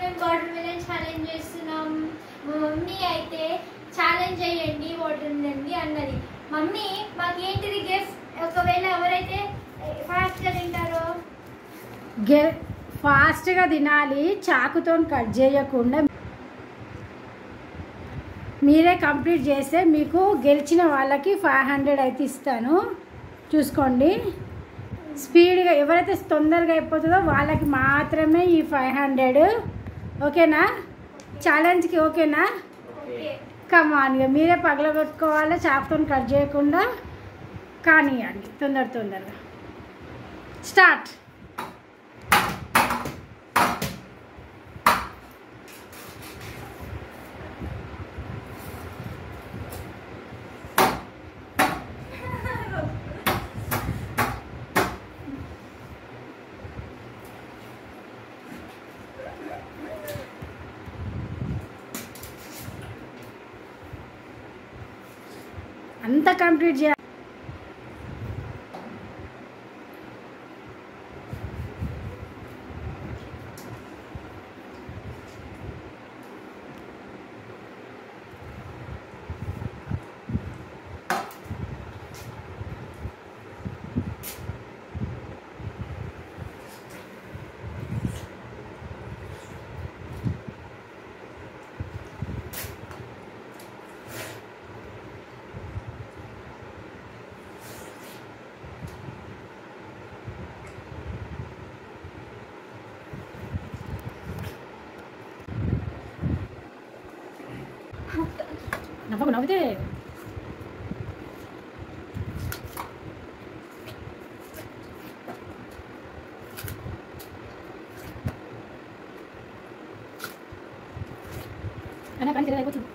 మేము water melon challenge చేస్తున్నాం. మా మమ్మీ అయితే ఛాలెంజ్ చేయండి వాటర్ మిలన్ది అన్నది. మమ్మీ మాకేంటిది గిఫ్ట్? ఒకవేళ ఎవరైతే ఫాస్ట్గా తింటారో ఫాస్ట్గా తినాలి, చాకుతో కట్ చేయకుండా మీరే కంప్లీట్ చేస్తే మీకు గెలిచిన వాళ్ళకి 500 అయితే ఇస్తాను. చూసుకోండి, స్పీడ్గా ఎవరైతే తొందరగా అయిపోతుందో వాళ్ళకి మాత్రమే ఈ 500. ఓకేనా? ఛాలెంజ్కి ఓకేనా? కమాన్, ఇక మీరే పగలగొట్టుకోవాలి, చాకుతో కట్ చేయకుండా కానివ్వండి. తొందరగా స్టార్ట్. అంతా కంప్లీట్ చేయాలి. నవ్వితే అన్న పని తిరగైపోతుంది.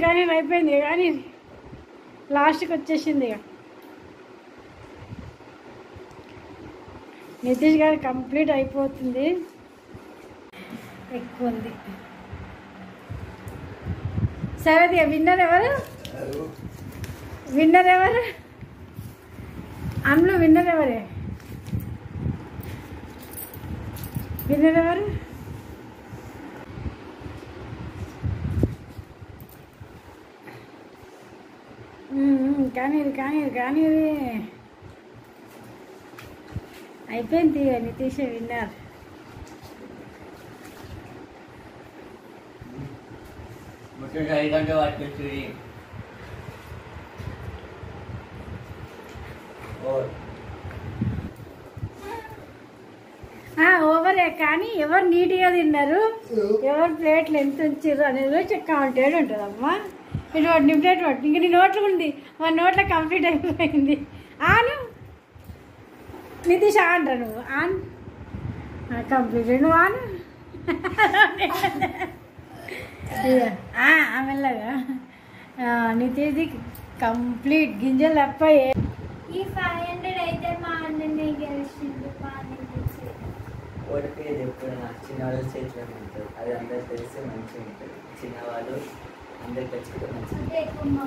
కానీ అయిపోయింది. కానీ లాస్ట్కి వచ్చేసింది. ఇక నితీష్ గారు కంప్లీట్ అయిపోతుంది. ఎక్కువ ఉంది. సరే, విన్నర్ ఎవరు? అందులో విన్నర్ ఎవరు? కానీ అయిపోయింది. నితీష్ విన్నర్. కానీ ఎవరు నీట్గా తిన్నారు, ఎవరు ప్లేట్లు ఎంత ఉంచారు అనేది కౌంటెడ్ ఉంటుందమ్మా. ఇటు వాటి నీ ప్లేట్ వాటి ఇంక నీ నోట్లో ఉంది, మా నోట్లో కంప్లీట్ అయిపోయింది. ఆను నితీష్ ఆన్ రా నువ్వు, ఆన్ కంప్లీట్ నువ్వు ఆను మెల్లగా. నితీష్ది కంప్లీట్ గింజలు తప్పాయి. ఈ 500 అయితే మా అన్ననే గెలిచిండు. ఓడిపోయేది ఎప్పుడు నాకు చిన్నవాళ్ళ చేతిలో ఉంటుంది, అది అందరు తెలిస్తే మంచిగా ఉంటుంది. చిన్నవాళ్ళు అందరు తెచ్చుకుంటే మంచిగా అంటే ఎక్కువ మా